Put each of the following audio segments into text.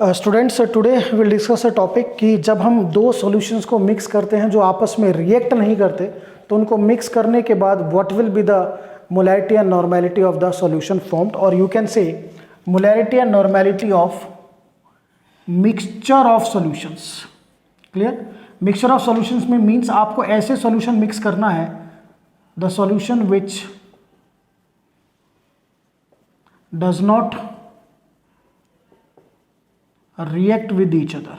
Students, today will discuss a topic कि जब हम दो सॉल्यूशंस को मिक्स करते हैं जो आपस में रिएक्ट नहीं करते तो उनको मिक्स करने के बाद what will be the molarity and normality of the solution formed, और you can say molarity and normality of mixture of solutions. Clear? Mixture of solutions में मीन्स आपको ऐसे सॉल्यूशन मिक्स करना है, the solution which does not react with each other.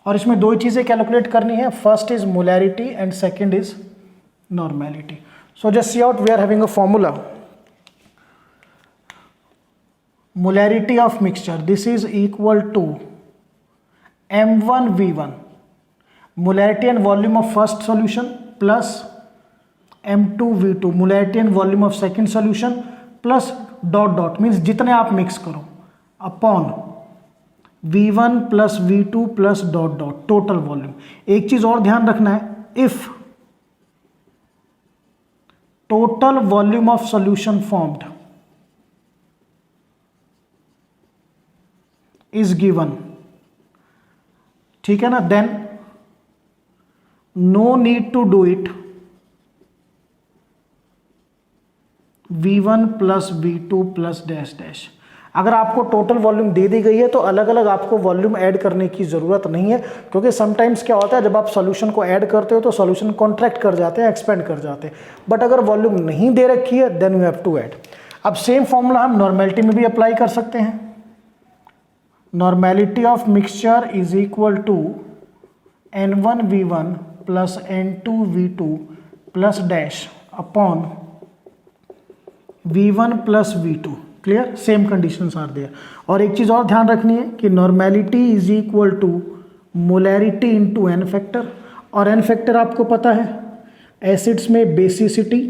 और इसमें दो ही चीजें कैलकुलेट करनी है, first is molarity and second is normality. So just see out, we are having a formula, molarity of mixture, this is equal to m1v1 molarity and volume of first solution plus m2v2 molarity and volume of second solution plus dot dot means जितने आप mix करो upon v1 plus v2 plus dot dot total volume. एक चीज और ध्यान रखना है, if total volume of solution formed is given, ठीक है ना, then no need to do it v1 plus v2 plus dash dash. अगर आपको टोटल वॉल्यूम दे दी गई है तो अलग अलग आपको वॉल्यूम ऐड करने की जरूरत नहीं है, क्योंकि समटाइम्स क्या होता है जब आप सॉल्यूशन को ऐड करते हो तो सॉल्यूशन कॉन्ट्रैक्ट कर जाते हैं, एक्सपेंड कर जाते हैं, बट अगर वॉल्यूम नहीं दे रखी है then you have to add. अब सेम फॉर्मूला हम नॉर्मेलिटी में भी अप्लाई कर सकते हैं, normality of mixture is equal to n1v1 plus n2v2 plus dash upon v1 plus v2। Clear? Same conditions are there. और एक चीज और ध्यान रखनी है कि normality is equal to molarity into n factor, और n फैक्टर आपको पता है एसिड्स में बेसिसिटी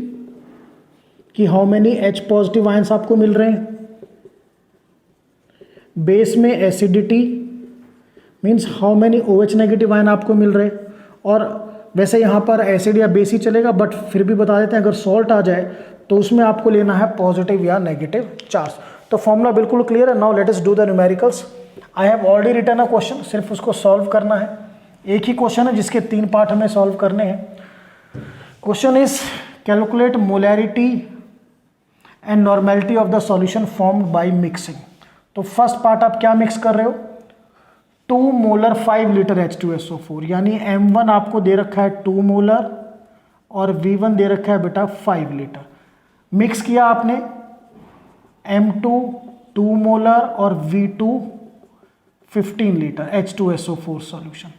कि how many H positive ions आपको मिल रहे हैं, बेस में acidity means how many OH negative ion आपको मिल रहे हैं। और वैसे यहाँ पर एसिड या बेस ही चलेगा, बट फिर भी बता देते हैं अगर सॉल्ट आ जाए तो उसमें आपको लेना है पॉजिटिव या नेगेटिव चार्ज। तो फॉर्मूला बिल्कुल क्लियर है। Now let us do the numericals. I have already written a question, सिर्फ उसको सॉल्व करना है। एक ही क्वेश्चन है जिसके 3 पार्ट हमें सॉल्व करने हैं। Question is calculate molarity and normality of the solution formed by mixing. तो फर्स्ट पार्ट आप क्या मिक्स कर रहे हो, 2 मोलर 5 लीटर H2SO4, यानी m1 आपको दे रखा है 2 मोलर और v1 दे रखा है बेटा 5 लीटर। मिक्स किया आपने m2 2 मोलर और v2 15 लीटर H2SO4 सॉल्यूशन।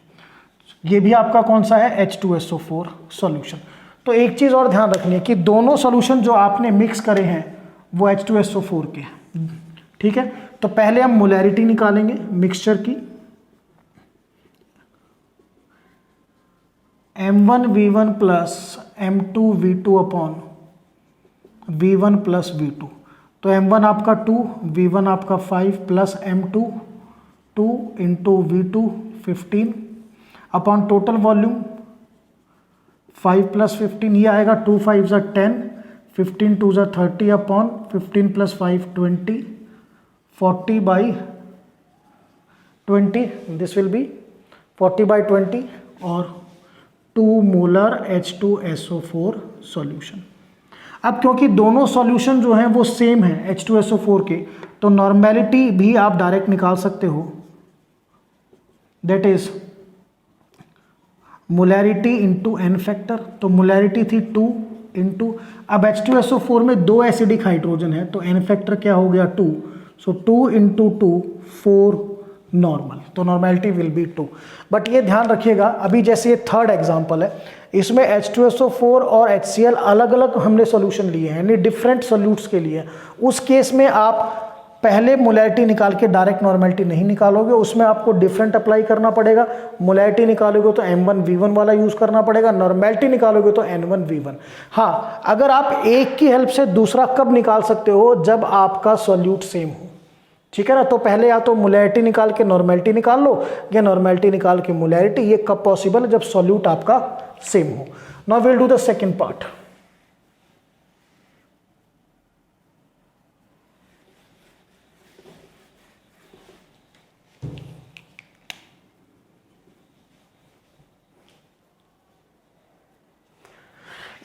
ये भी आपका कौन सा है, H2SO4 सॉल्यूशन। तो एक चीज और ध्यान रखनी है कि दोनों सॉल्यूशन जो आपने मिक्स करे हैं वो H2SO4 के, ठीक है। तो पहले हम मोलैरिटी निकालेंगे मिक्सचर की, m1v1 plus m2v2 upon v1 plus v2। तो m1 आपका 2, v1 आपका 5 plus m2 2 into v2 15 upon total volume 5 plus 15 ये आएगा 2 5 ज़ा 10, 15 2 ज़ा 30 upon 15 plus 5 20, 40 by 20, this will be 40 by 20 और 2 मोलर H2SO4 सॉल्यूशन। अब क्योंकि दोनों सॉल्यूशन जो हैं वो सेम है H2SO4 के, तो नॉर्मेलिटी भी आप डायरेक्ट निकाल सकते हो, that is molarity into n factor. तो मोलैरिटी थी 2 इंटू, अब H2SO4 में 2 एसिडिक हाइड्रोजन है तो n फैक्टर क्या हो गया 2, सो 2 इंटू 2 4 नॉर्मल, तो नॉर्मेलिटी विल बी 2। बट ये ध्यान रखिएगा, अभी जैसे ये थर्ड एग्जांपल है, इसमें H2SO4 और HCl अलग अलग हमने सॉल्यूशन लिए हैं, यानी डिफरेंट सॉल्यूट्स के लिए। उस केस में आप पहले मोलैरिटी निकाल के डायरेक्ट नॉर्मेलिटी नहीं निकालोगे, उसमें आपको डिफरेंट अप्लाई करना पड़ेगा। मोलैरिटी निकालोगे तो m1v1 वाला यूज करना पड़ेगा, नॉर्मेलिटी निकालोगे तो n1v1। हाँ, अगर आप एक की हेल्प से दूसरा कब निकाल सकते हो, जब आपका सॉल्यूट सेम हो, ठीक है ना। तो पहले या तो मोलैरिटी निकाल के नॉर्मेलिटी निकाल लो या नॉर्मेलिटी निकाल के मोलैरिटी। ये कब पॉसिबल है, जब सॉल्यूट आपका सेम हो। Now we will do the second part.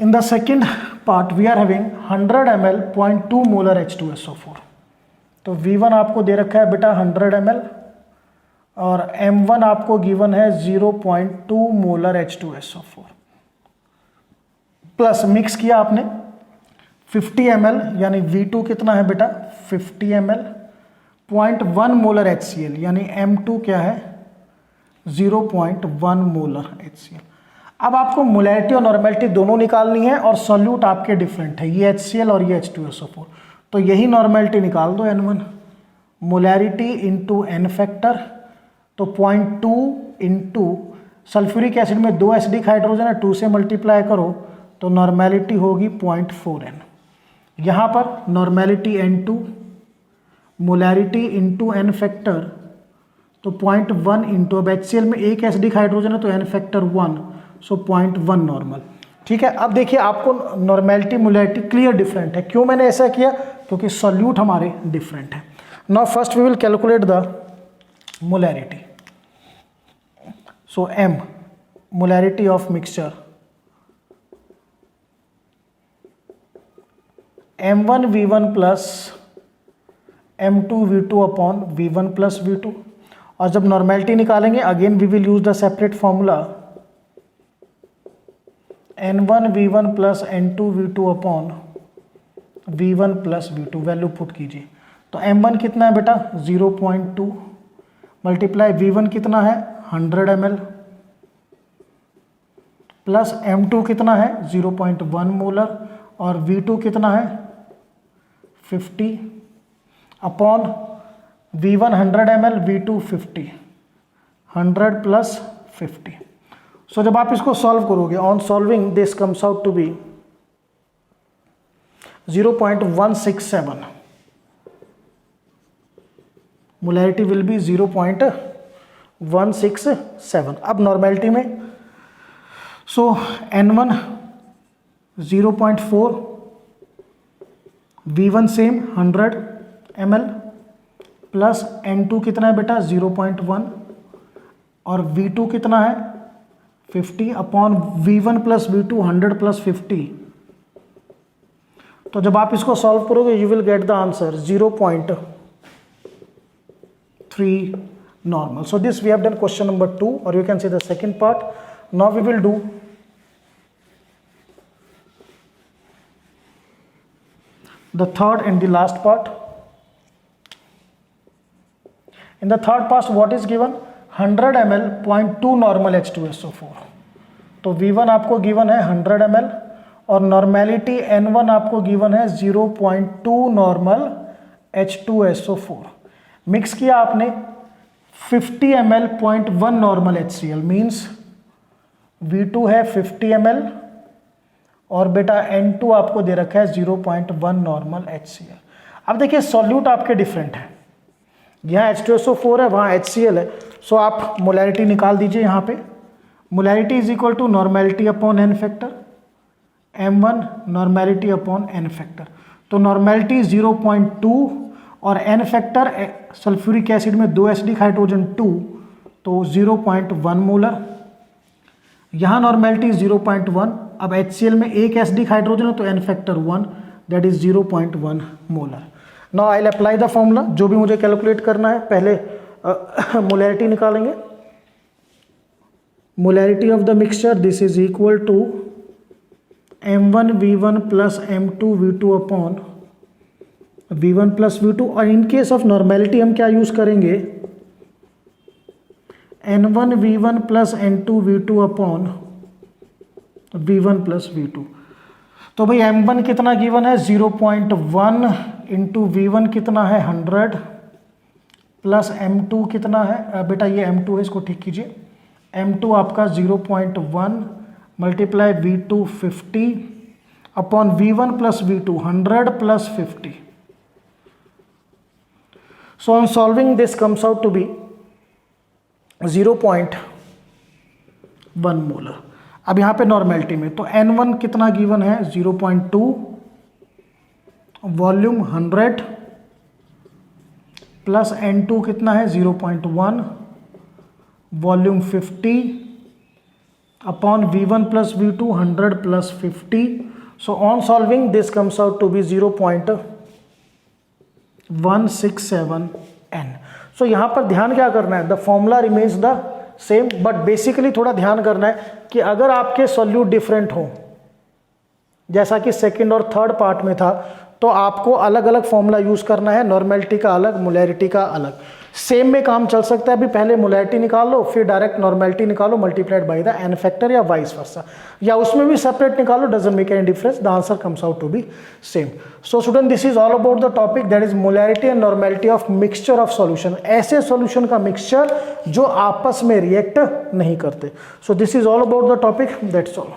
In the second part we are having 100 ml 0.2 molar H2SO4. तो V1 आपको दे रखा है बेटा 100 ml और M1 आपको गिवन है 0.2 मोलर H2SO4 प्लस मिक्स किया आपने 50 ml यानी V2 कितना है बेटा 50 ml 0.1 मोलर HCl यानी M2 क्या है 0.1 मोलर HCl। अब आपको मोलैरिटी और नॉर्मेलिटी दोनों निकालनी है और सॉल्यूट आपके डिफरेंट है, ये HCl और ये H2SO4। तो यही नॉर्मेलिटी निकाल दो N1 molarity into N factor, तो 0.2 इंटू सल्फ्यूरिक एसिड में 2 एसिडिक हाइड्रोजन है, 2 से मल्टीप्लाई करो तो नॉर्मेलिटी होगी 0.4N। यहाँ पर normality N2 molarity into N factor तो 0.1 इंटू, अब HCl में एक एसिडिक हाइड्रोजन है तो एन फैक्टर 1, सो 0.1 नॉर्मल। ठीक है, अब देखिए आपको नॉर्मेलिटी मोलैरिटी क्लियर डिफरेंट है। क्यों मैंने ऐसा किया? क्योंकि सॉल्यूट हमारे डिफरेंट है। Now first we will calculate the molarity. So M molarity of mixture M1 V1 plus M2 V2 upon V1 plus V2। और जब नॉर्मेलिटी निकालेंगे again we will use the separate formula N1 V1 plus N2 V2 upon V1 plus V2। Value put कीजिए तो M1 कितना है बेटा 0.2 multiply V1 कितना है 100 ml प्लस M2 कितना है 0.1 मोलर और V2 कितना है 50 upon V1 100 ml V2 50, 100 plus 50। सो जब आप इसको सॉल्व करोगे on solving this comes out to be 0.167, molarity will be 0.167। अब नॉर्मेलिटी में सो N1 0.4 V1 same 100 ml plus N2 कितना है बेटा 0.1 और V2 कितना है 50 upon V1 plus V2 100 plus 50। तो जब आप इसको सॉल्व करोगे you will get the answer 0.3 normal. So this we have done question number 2 और you can see the second part. Now we will do the third and the last part. In the third part what is given 100 ml 0.2 normal H2SO4। तो V1 आपको given है 100 ml और normality N1 आपको given है 0.2 normal H2SO4। Mix किया आपने 50 ml 0.1 normal HCl means V2 है 50 ml और बेटा N2 आपको दे रखा है 0.1 नॉर्मल HCl। अब देखिए सॉल्यूट आपके डिफरेंट है, यहाँ H2SO4 है वहाँ HCl है। सो आप मोलैरिटी निकाल दीजिए। यहाँ पे molarity is equal to normality upon N factor, M1 normality upon N factor. तो नॉर्मेलिटी 0.2 और एन फैक्टर सल्फ्यूरिक एसिड में 2 एसिडिक हाइड्रोजन 2 तो 0.1 मोलर। यहाँ नॉर्मेलिटी 0.1, अब HCl में एक एसिडिक हाइड्रोजन है तो N factor 1 that is 0.1 molar. Now I will apply the formula जो भी मुझे कैलकुलेट करना है। पहले मोलैरिटी निकालेंगे। Molarity of the mixture this is equal to M1 V1 plus M2 V2 upon V1 plus V2 और इन केस ऑफ नॉर्मेलिटी हम क्या यूज करेंगे N1 V1 plus N2 V2 upon V1 plus V2। तो भाई M1 कितना given है 0.1 into V1 कितना है 100 प्लस M2 कितना है बेटा ये M2 है, इसको ठीक कीजिए। M2 आपका 0.1 multiply V2 50 upon V1 plus V2 100 plus 50। So on solving this comes out to be 0.1 molar. अब यहाँ पे नॉर्मेलिटी में तो N1 कितना गिवन है 0.2 वॉल्यूम 100 प्लस N2 कितना है 0.1 volume 50 upon V1 plus V2 100 plus 50. So on solving this comes out to be 0.167 n. So यहाँ पर ध्यान क्या करना है, the formula remains the same, but basically थोड़ा ध्यान करना है कि अगर आपके सॉल्यूट डिफरेंट हो, जैसा कि सेकंड और थर्ड पार्ट में था, तो आपको अलग अलग फॉर्मूला यूज करना है, नॉर्मेलिटी का अलग, मोलैरिटी का अलग। सेम में काम चल सकता है, अभी पहले मोलैरिटी निकाल लो, फिर डायरेक्ट नॉर्मेलिटी निकालो multiplied by the N factor, या वाइस वर्सा, या उसमें भी सेपरेट निकालो, doesn't make any difference, the answer comes out to be same. So student, this is all about the topic that is molarity and normality of mixture of solution, ऐसे solution का mixture जो आपस में react नहीं करते। So this is all about the topic, that's all.